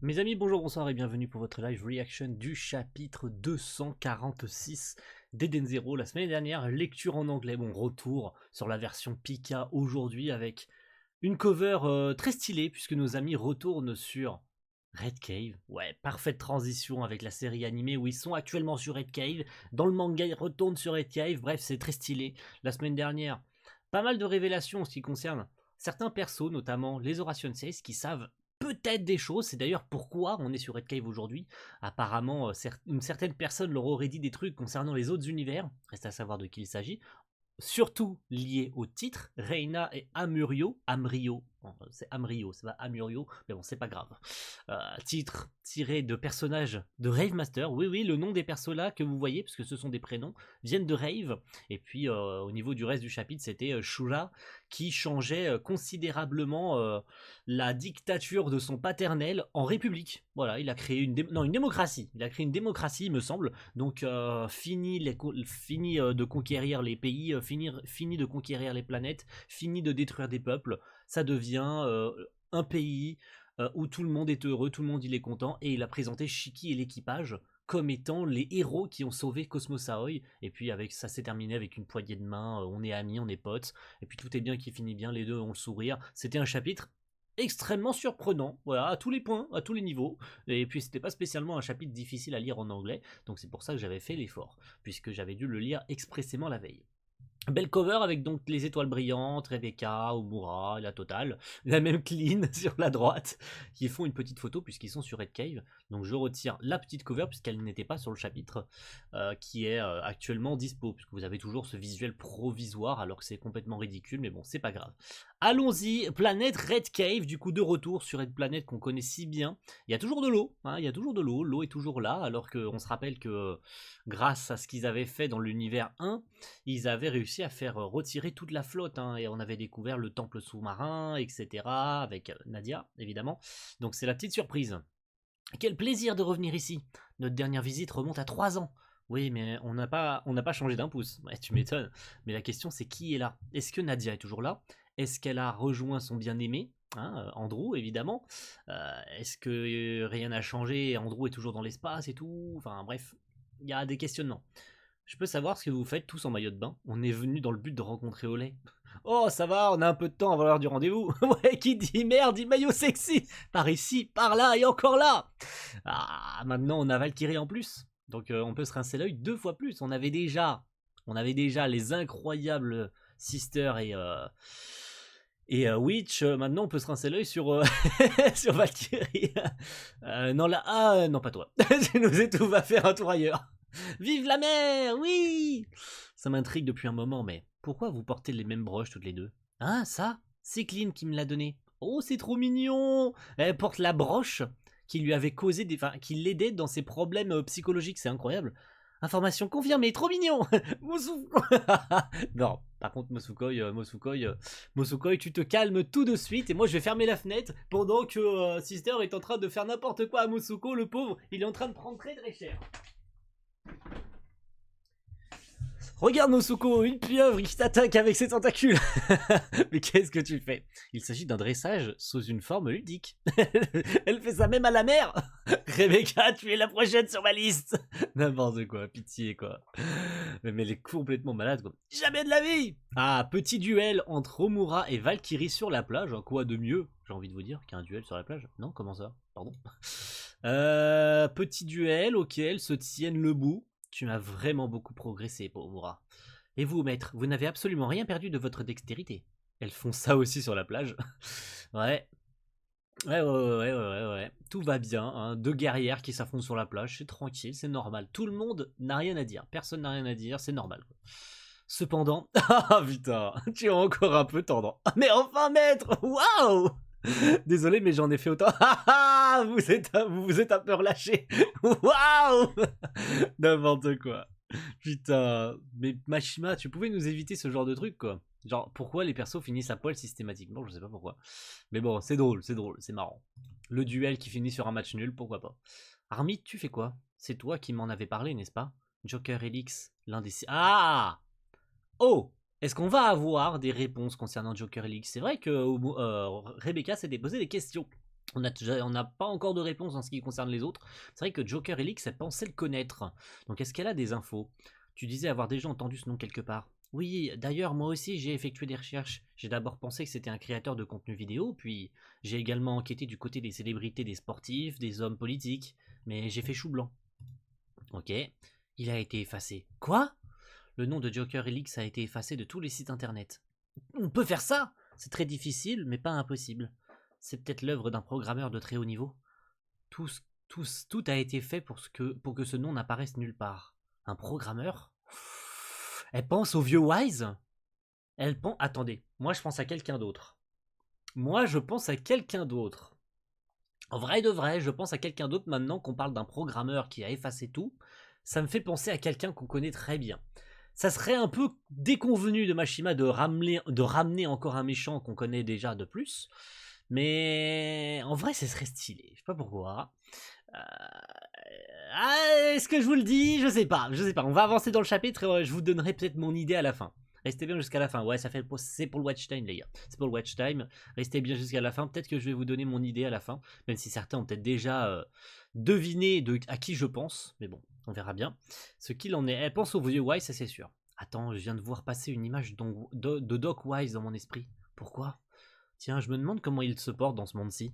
Mes amis, bonjour, bonsoir et bienvenue pour votre live reaction du chapitre 246 d'Eden Zero. La semaine dernière, lecture en anglais, bon retour sur la version Pika aujourd'hui avec une cover très stylée puisque nos amis retournent sur Red Cave. Ouais, parfaite transition avec la série animée où ils sont actuellement sur Red Cave. Dans le manga, ils retournent sur Red Cave, bref, c'est très stylé. La semaine dernière, pas mal de révélations en ce qui concerne certains persos, notamment les Oration 16 qui savent peut-être des choses, c'est d'ailleurs pourquoi on est sur Red Cave aujourd'hui. Apparemment, une certaine personne leur aurait dit des trucs concernant les autres univers, reste à savoir de qui il s'agit, surtout lié au titre, Reina et Amrio, c'est Amrio, c'est pas Amurio, mais bon, c'est pas grave. Titre tiré de personnages de Rave Master, oui, oui, le nom des persos là que vous voyez, parce que ce sont des prénoms, viennent de Rave, et puis au niveau du reste du chapitre, c'était Shura qui changeait considérablement la dictature de son paternel en république. Voilà, il a créé une démocratie, il a créé une démocratie, il me semble, donc fini de conquérir les pays, fini de conquérir les planètes, fini de détruire des peuples, ça devient un pays où tout le monde est heureux, tout le monde il est content, et il a présenté Shiki et l'équipage comme étant les héros qui ont sauvé Cosmos Aoi, et puis avec ça s'est terminé avec une poignée de main, on est amis, on est potes, et puis tout est bien qui finit bien, les deux ont le sourire. C'était un chapitre extrêmement surprenant, voilà, à tous les points, à tous les niveaux, et puis c'était pas spécialement un chapitre difficile à lire en anglais, donc c'est pour ça que j'avais fait l'effort, puisque j'avais dû le lire expressément la veille. Belle cover avec donc les étoiles brillantes, Rebecca, Omura, la totale. La même clean sur la droite, qui font une petite photo puisqu'ils sont sur Red Cave. Donc je retire la petite cover puisqu'elle n'était pas sur le chapitre, qui est actuellement dispo, puisque vous avez toujours ce visuel provisoire alors que c'est complètement ridicule, mais bon, c'est pas grave. Allons-y, planète Red Cave, du coup de retour sur une planète qu'on connaît si bien. Il y a toujours de l'eau, hein, il y a toujours de l'eau est toujours là, alors qu'on se rappelle que grâce à ce qu'ils avaient fait dans l'univers 1, ils avaient réussi à faire retirer toute la flotte, hein, et on avait découvert le temple sous-marin, etc., avec Nadia, évidemment. Donc c'est la petite surprise. Quel plaisir de revenir ici. Notre dernière visite remonte à 3 ans. Oui, mais on n'a pas changé d'un pouce. Ouais, tu m'étonnes. Mais la question, c'est qui est là? Est-ce que Nadia est toujours là? Est-ce qu'elle a rejoint son bien-aimé, hein, Andrew, évidemment? Est-ce que rien n'a changé? Andrew est toujours dans l'espace et tout? Enfin, bref, il y a des questionnements. Je peux savoir ce que vous faites tous en maillot de bain? On est venu dans le but de rencontrer Olay. Oh, ça va, on a un peu de temps avant l'heure du rendez-vous. Ouais, qui dit merde, dit maillot sexy. Par ici, par là et encore là. Ah, maintenant on a Valkyrie en plus. Donc on peut se rincer l'œil 2 fois plus. On avait déjà les incroyables Sister et Witch. Maintenant on peut se rincer l'œil sur, sur Valkyrie. Non, là, non, pas toi. Tu nous étouffes, va faire un tour ailleurs. Vive la mer, oui. Ça m'intrigue depuis un moment, mais pourquoi vous portez les mêmes broches toutes les deux? Hein, ça? C'est Clean qui me l'a donné. Oh, c'est trop mignon. Elle porte la broche qui lui avait causé enfin, qui l'aidait dans ses problèmes psychologiques, c'est incroyable. Information confirmée, trop mignon. Non, par contre, Mosukoi, tu te calmes tout de suite et moi je vais fermer la fenêtre pendant que Sister est en train de faire n'importe quoi à Mosuko, le pauvre, il est en train de prendre très très cher. Regarde Mosuko, une pieuvre, il t'attaque avec ses tentacules. Mais qu'est-ce que tu fais? Il s'agit d'un dressage sous une forme ludique. Elle fait ça même à la mer. Rebecca, tu es la prochaine sur ma liste. N'importe quoi, pitié quoi. Mais elle est complètement malade quoi. Jamais de la vie. Ah, petit duel entre Omura et Valkyrie sur la plage. Quoi de mieux, j'ai envie de vous dire, qu'un duel sur la plage? Non, comment ça? Pardon. Petit duel auquel se tiennent le bout. Tu as vraiment beaucoup progressé, Omura. Et vous, maître, vous n'avez absolument rien perdu de votre dextérité. Elles font ça aussi sur la plage. Ouais. Ouais. Tout va bien, hein. 2 guerrières qui s'affrontent sur la plage, c'est tranquille, c'est normal. Tout le monde n'a rien à dire. Personne n'a rien à dire, c'est normal. Cependant, ah putain, tu es encore un peu tendant. Mais enfin, maître, waouh! Désolé, mais j'en ai fait autant. Vous êtes un peu relâché. Waouh! N'importe quoi. Putain, mais Mashima, tu pouvais nous éviter ce genre de truc, quoi. Genre, pourquoi les persos finissent à poil systématiquement? Je sais pas pourquoi. Mais bon, c'est drôle, c'est marrant. Le duel qui finit sur un match nul, pourquoi pas. Armit, tu fais quoi? C'est toi qui m'en avais parlé, n'est-ce pas? Joker Helix, l'un des... Ah! Oh! Est-ce qu'on va avoir des réponses concernant Joker Helix? C'est vrai que Rebecca s'est posé des questions. On n'a pas encore de réponse en ce qui concerne les autres. C'est vrai que Joker Elix, elle pensait le connaître. Donc est-ce qu'elle a des infos? Tu disais avoir déjà entendu ce nom quelque part. Oui, d'ailleurs, moi aussi j'ai effectué des recherches. J'ai d'abord pensé que c'était un créateur de contenu vidéo, puis j'ai également enquêté du côté des célébrités, des sportifs, des hommes politiques, mais j'ai fait chou blanc. Ok, il a été effacé. Quoi? Le nom de Joker Elix a été effacé de tous les sites internet. On peut faire ça? C'est très difficile, mais pas impossible. C'est peut-être l'œuvre d'un programmeur de très haut niveau. Tout a été fait pour que ce nom n'apparaisse nulle part. Un programmeur? Elle pense au vieux Wise? Elle pense... Attendez, moi je pense à quelqu'un d'autre. Moi je pense à quelqu'un d'autre. En vrai de vrai, je pense à quelqu'un d'autre maintenant qu'on parle d'un programmeur qui a effacé tout. Ça me fait penser à quelqu'un qu'on connaît très bien. Ça serait un peu déconvenu de Mashima de ramener encore un méchant qu'on connaît déjà de plus. Mais en vrai, ce serait stylé. Je sais pas pourquoi. Est-ce que je vous le dis? Je sais pas. On va avancer dans le chapitre et je vous donnerai peut-être mon idée à la fin. Restez bien jusqu'à la fin. Ouais, c'est pour le watch time, les gars. C'est pour le watch time. Restez bien jusqu'à la fin. Peut-être que je vais vous donner mon idée à la fin. Même si certains ont peut-être déjà deviné à qui je pense. Mais bon, on verra bien. Ce qu'il en est. Elle pense au vieux Wise, ça c'est sûr. Attends, je viens de voir passer une image de Doc Wise dans mon esprit. Pourquoi? Tiens, je me demande comment il se porte dans ce monde-ci.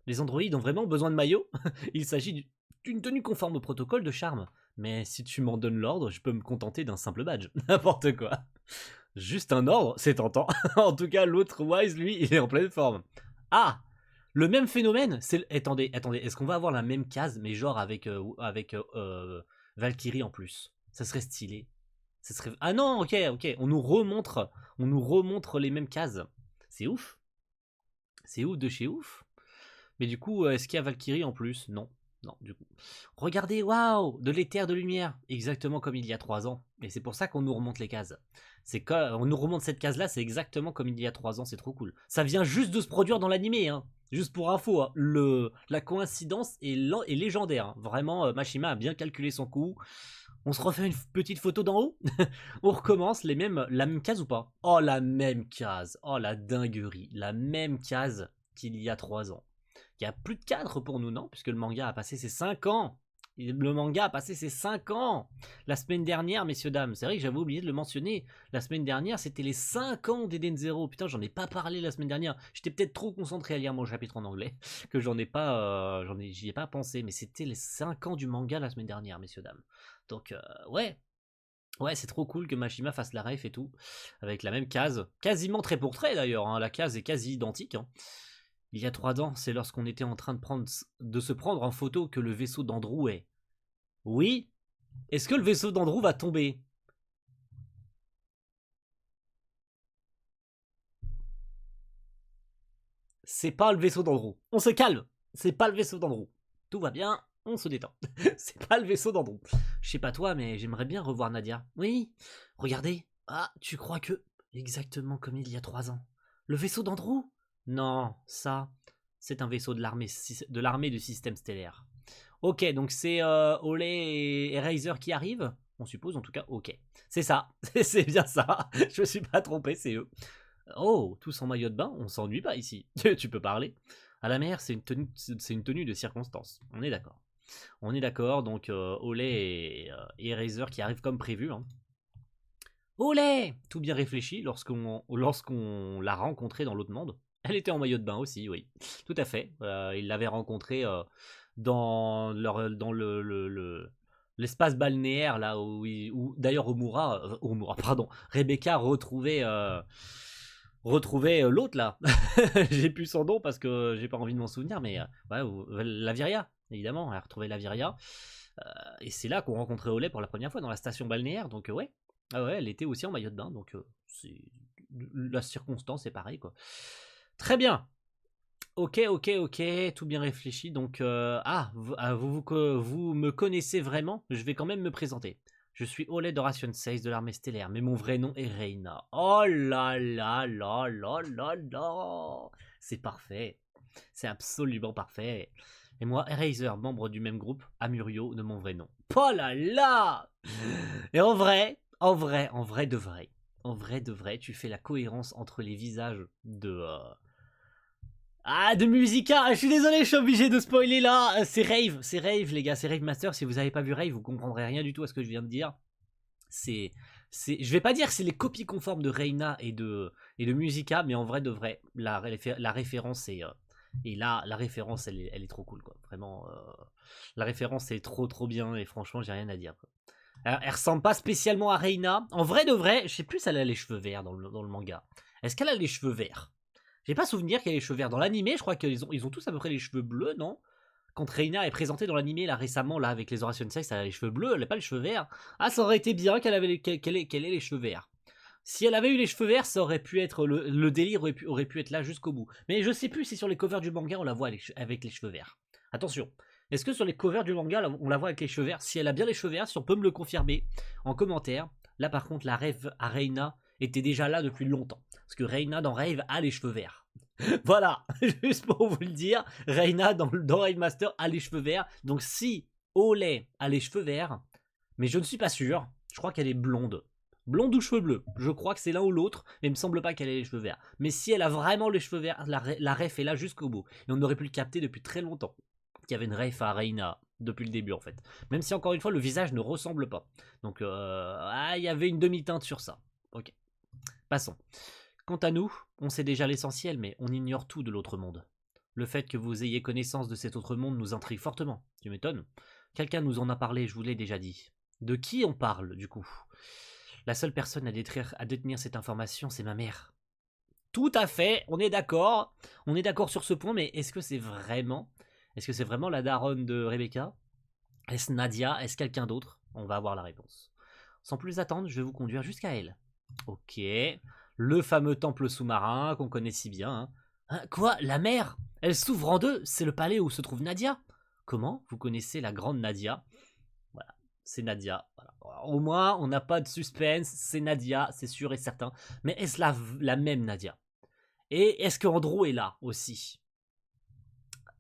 Les androïdes ont vraiment besoin de maillot? Il s'agit d'une tenue conforme au protocole de charme. Mais si tu m'en donnes l'ordre, je peux me contenter d'un simple badge. N'importe quoi. Juste un ordre, c'est tentant. En tout cas, l'autre Wise, lui, il est en pleine forme. Ah! Le même phénomène? Attendez, est-ce qu'on va avoir la même case, mais genre avec Valkyrie en plus? Ça serait stylé. Ça serait... Ah non, ok. On nous remontre les mêmes cases. C'est ouf. C'est ouf de chez ouf. Mais du coup, est-ce qu'il y a Valkyrie en plus? Non. Non, du coup. Regardez, waouh! De l'éther de lumière. Exactement comme il y a 3 ans. Et c'est pour ça qu'on nous remonte les cases. On nous remonte cette case-là, c'est exactement comme il y a 3 ans, c'est trop cool. Ça vient juste de se produire dans l'animé, hein. Juste pour info, hein. La coïncidence est légendaire. Hein. Vraiment, Mashima a bien calculé son coup. On se refait une petite photo d'en haut. On recommence la même case ou pas? Oh, la même case. Oh, la dinguerie. La même case qu'il y a 3 ans. Il y a plus de cadre pour nous, non? Puisque le manga a passé ses 5 ans. Le manga a passé ses 5 ans. La semaine dernière, messieurs, dames, c'est vrai que j'avais oublié de le mentionner. La semaine dernière, c'était les 5 ans d'Eden Zero. Putain, j'en ai pas parlé la semaine dernière. J'étais peut-être trop concentré à lire mon chapitre en anglais que j'y ai pas pensé. Mais c'était les 5 ans du manga la semaine dernière, messieurs, dames. Donc, ouais. Ouais, c'est trop cool que Mashima fasse la ref et tout. Avec la même case. Quasiment trait pour trait d'ailleurs. Hein. La case est quasi identique. Hein. Il y a 3 ans, c'est lorsqu'on était en train de se prendre en photo que le vaisseau d'Andrew est. Oui? Est-ce que le vaisseau d'Andrew va tomber? C'est pas le vaisseau d'Andrew. On se calme. C'est pas le vaisseau d'Andrew. Tout va bien, on se détend. C'est pas le vaisseau d'Andrew. Je sais pas toi, mais j'aimerais bien revoir Nadia. Oui? Regardez. Ah, tu crois que... Exactement comme il y a 3 ans. Le vaisseau d'Andrew? Non, ça, c'est un vaisseau de l'armée du système stellaire. Ok, donc c'est Olé et Razer qui arrivent. On suppose en tout cas, ok. C'est ça, c'est bien ça. Je me suis pas trompé, c'est eux. Oh, tous en maillot de bain, on s'ennuie pas ici. Tu peux parler. À la mer, c'est une tenue de circonstance. On est d'accord. On est d'accord, donc Olé et Razer qui arrivent comme prévu. Hein. Olé! Tout bien réfléchi lorsqu'on l'a rencontrée dans l'autre monde. Elle était en maillot de bain aussi, oui. Tout à fait. Il l'avait rencontrée dans l'espace balnéaire là où d'ailleurs Omura, pardon, Rebecca retrouvait l'autre là. J'ai plus son nom parce que j'ai pas envie de m'en souvenir, mais ouais, Laviria, évidemment, elle a retrouvé Laviria. Et c'est là qu'on rencontrait Olé pour la première fois dans la station balnéaire, donc ouais. Ah ouais, elle était aussi en maillot de bain, donc la circonstance est pareille quoi. Très bien. Ok, tout bien réfléchi. Donc, vous me connaissez vraiment? Je vais quand même me présenter. Je suis Oled Horation 6 de l'armée stellaire, mais mon vrai nom est Reina. Oh là là là là là là! C'est parfait. C'est absolument parfait. Et moi, Eraser, membre du même groupe, Amurio de mon vrai nom. Oh là là! Et en vrai de vrai, tu fais la cohérence entre les visages Ah, de Musica, je suis désolé, je suis obligé de spoiler là. C'est Rave les gars, c'est Rave Master. Si vous avez pas vu Rave, vous comprendrez rien du tout à ce que je viens de dire. C'est, je vais pas dire que c'est les copies conformes de Reina et de Musica, mais en vrai de vrai, la référence est, et là, la référence, elle est trop cool, quoi. Vraiment, la référence est trop bien, et franchement, j'ai rien à dire, quoi. Alors, elle ressemble pas spécialement à Reina. En vrai de vrai, je sais plus si elle a les cheveux verts dans le manga. Est-ce qu'elle a les cheveux verts? J'ai pas souvenir qu'elle ait les cheveux verts. Dans l'animé, je crois qu'ils ont tous à peu près les cheveux bleus, non? Quand Reina est présentée dans l'animé là récemment là avec les Horation Sex, elle a les cheveux bleus, elle n'a pas les cheveux verts. Ah, ça aurait été bien qu'elle ait les cheveux verts. Si elle avait eu les cheveux verts, ça aurait pu être le délire aurait pu être là jusqu'au bout. Mais je sais plus si sur les covers du manga on la voit avec les cheveux verts. Attention. Est-ce que sur les covers du manga on la voit avec les cheveux verts? Si elle a bien les cheveux verts, si on peut me le confirmer en commentaire. Là par contre la rêve à Reina était déjà là depuis longtemps. Parce que Reina dans Rave a les cheveux verts. Voilà, juste pour vous le dire, Reina dans Rave Master a les cheveux verts. Donc si Olay a les cheveux verts, mais je ne suis pas sûr, je crois qu'elle est blonde. Blonde ou cheveux bleus, je crois que c'est l'un ou l'autre, mais il me semble pas qu'elle ait les cheveux verts. Mais si elle a vraiment les cheveux verts, la ref est là jusqu'au bout. Et on aurait pu le capter depuis très longtemps. Qu'il y avait une ref à Reina depuis le début en fait. Même si encore une fois le visage ne ressemble pas. Donc il y avait une demi-teinte sur ça. Ok, passons. Quant à nous, on sait déjà l'essentiel, mais on ignore tout de l'autre monde. Le fait que vous ayez connaissance de cet autre monde nous intrigue fortement. Tu m'étonnes. Quelqu'un nous en a parlé, je vous l'ai déjà dit. De qui on parle, du coup? La seule personne à détenir cette information, c'est ma mère. Tout à fait, on est d'accord. On est d'accord sur ce point, mais est-ce que c'est vraiment la daronne de Rebecca? Est-ce Nadia? Est-ce quelqu'un d'autre? On va avoir la réponse. Sans plus attendre, je vais vous conduire jusqu'à elle. Ok. Le fameux temple sous-marin qu'on connaît si bien. Quoi? La mer? Elle s'ouvre en deux? C'est le palais où se trouve Nadia? Comment? Vous connaissez la grande Nadia? Voilà, c'est Nadia. Voilà. Au moins, on n'a pas de suspense. C'est Nadia, c'est sûr et certain. Mais est-ce la même Nadia? Et est-ce que Andrew est là aussi?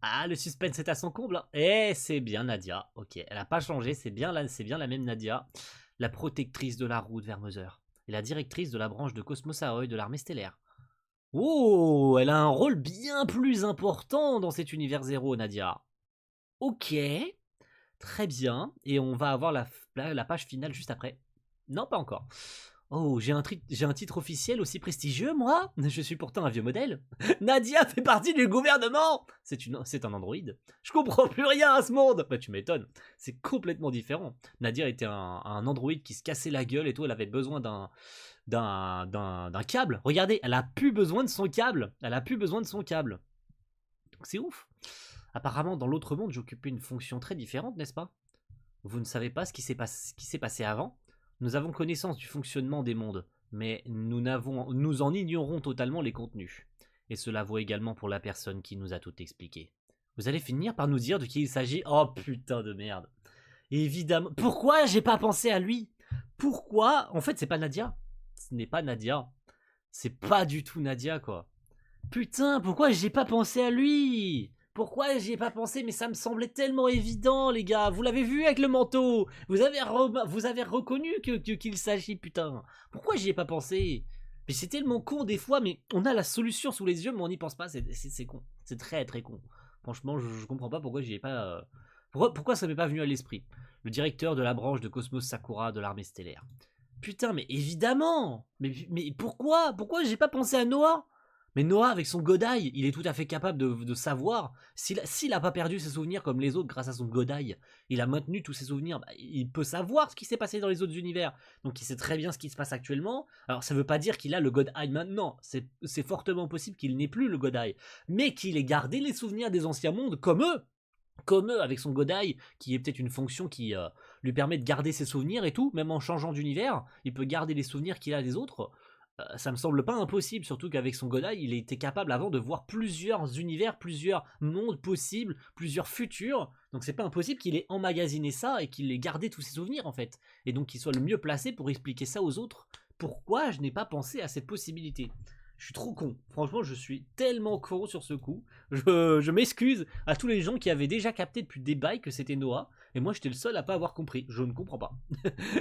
Ah, le suspense est à son comble. Et c'est bien Nadia. Ok, elle n'a pas changé. C'est bien la même Nadia. La protectrice de la route vers Mother. Et la directrice de la branche de Cosmos Aoi de l'armée stellaire. Oh, elle a un rôle bien plus important dans cet univers zéro, Nadia. Ok, très bien. Et on va avoir la page finale juste après. Non, pas encore. Oh, j'ai un titre officiel aussi prestigieux, moi? Je suis pourtant un vieux modèle. Nadia fait partie du gouvernement! C'est un androïde. Je comprends plus rien à ce monde! Bah, tu m'étonnes. C'est complètement différent. Nadia était un androïde qui se cassait la gueule et tout. Elle avait besoin d'un câble. Regardez, elle a plus besoin de son câble. Donc c'est ouf. Apparemment, dans l'autre monde, j'occupais une fonction très différente, n'est-ce pas? Vous ne savez pas ce qui s'est passé avant? Nous avons connaissance du fonctionnement des mondes, mais nous en ignorons totalement les contenus. Et cela vaut également pour la personne qui nous a tout expliqué. Vous allez finir par nous dire de qui il s'agit? Oh putain de merde. Évidemment. Pourquoi j'ai pas pensé à lui? Pourquoi? En fait, c'est pas Nadia. Ce n'est pas Nadia. C'est pas du tout Nadia, quoi. Putain, pourquoi j'ai pas pensé à lui? Pourquoi j'y ai pas pensé? Mais ça me semblait tellement évident, les gars. Vous l'avez vu avec le manteau. Vous avez reconnu qu'il s'agit, putain. Pourquoi j'y ai pas pensé? Mais c'est tellement con des fois, mais on a la solution sous les yeux, mais on n'y pense pas. C'est con. C'est très très con. Franchement, je comprends pas pourquoi j'y ai pas. Pourquoi ça m'est pas venu à l'esprit? Le directeur de la branche de Cosmos Sakura de l'armée stellaire. Putain, mais évidemment. Mais pourquoi? Pourquoi j'ai pas pensé à Noah? Mais Noah, avec son Godai, il est tout à fait capable de savoir. S'il a pas perdu ses souvenirs comme les autres grâce à son Godai, il a maintenu tous ses souvenirs, bah, il peut savoir ce qui s'est passé dans les autres univers. Donc il sait très bien ce qui se passe actuellement. Alors ça veut pas dire qu'il a le Godai maintenant. C'est fortement possible qu'il n'ait plus le Godai. Mais qu'il ait gardé les souvenirs des anciens mondes comme eux. Comme eux, avec son Godai, qui est peut-être une fonction qui lui permet de garder ses souvenirs et tout, même en changeant d'univers, il peut garder les souvenirs qu'il a des autres. Ça me semble pas impossible, surtout qu'avec son Godai, il était capable avant de voir plusieurs univers, plusieurs mondes possibles, plusieurs futurs. Donc c'est pas impossible qu'il ait emmagasiné ça et qu'il ait gardé tous ses souvenirs en fait. Et donc qu'il soit le mieux placé pour expliquer ça aux autres. Pourquoi je n'ai pas pensé à cette possibilité? Je suis trop con. Franchement, je suis tellement con sur ce coup. Je m'excuse à tous les gens qui avaient déjà capté depuis des bails que c'était Noah. Et moi, j'étais le seul à pas avoir compris. Je ne comprends pas.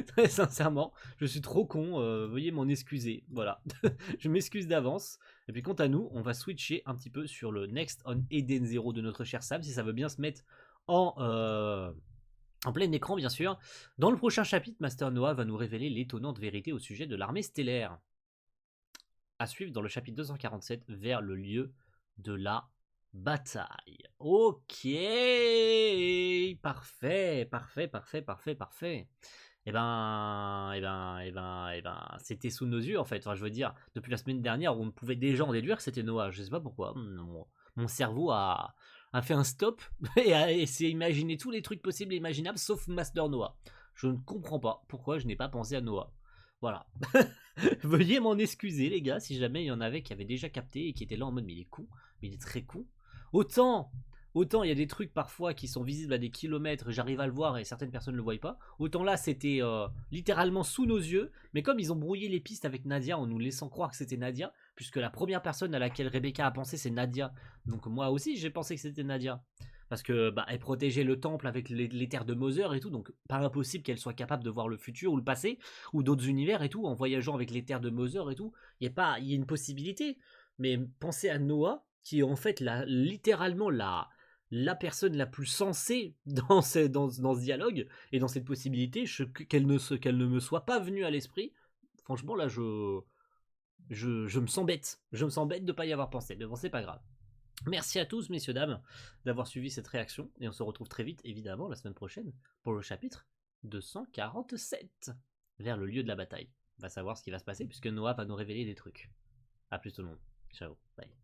Très sincèrement, je suis trop con. Veuillez m'en excuser. Voilà. Je m'excuse d'avance. Et puis, quant à nous, on va switcher un petit peu sur le Next on Eden Zero de notre cher Sam. Si ça veut bien se mettre en, en plein écran, bien sûr. Dans le prochain chapitre, Master Noah va nous révéler l'étonnante vérité au sujet de l'armée stellaire. À suivre dans le chapitre 247 vers le lieu de la bataille. Ok, parfait, parfait, parfait, parfait, parfait. C'était sous nos yeux en fait. Enfin, je veux dire, depuis la semaine dernière, on pouvait déjà en déduire que c'était Noah. Je sais pas pourquoi. Mon cerveau a fait un stop et a essayé d'imaginer tous les trucs possibles et imaginables sauf Master Noah. Je ne comprends pas pourquoi je n'ai pas pensé à Noah. Voilà. Veuillez m'en excuser, les gars, si jamais il y en avait qui avaient déjà capté et qui étaient là en mode mais il est con, mais il est très con. Autant, autant il y a des trucs parfois qui sont visibles à des kilomètres, j'arrive à le voir et certaines personnes ne le voient pas. Autant là, c'était littéralement sous nos yeux, mais comme ils ont brouillé les pistes avec Nadia en nous laissant croire que c'était Nadia, puisque la première personne à laquelle Rebecca a pensé c'est Nadia, donc moi aussi j'ai pensé que c'était Nadia. Parce que bah, elle protégeait le temple avec les terres de Mother et tout, donc pas impossible qu'elle soit capable de voir le futur ou le passé ou d'autres univers et tout en voyageant avec les terres de Mother et tout. Il y a une possibilité, mais pensez à Noah qui est en fait littéralement la personne la plus sensée dans ce dialogue et dans cette possibilité qu'elle ne me soit pas venue à l'esprit. Franchement là je me sens bête. Je me sens bête de ne pas y avoir pensé, mais bon c'est pas grave. Merci à tous, messieurs, dames, d'avoir suivi cette réaction. Et on se retrouve très vite, évidemment, la semaine prochaine, pour le chapitre 247, vers le lieu de la bataille. On va savoir ce qui va se passer, puisque Noah va nous révéler des trucs. A plus tout le monde. Ciao, bye.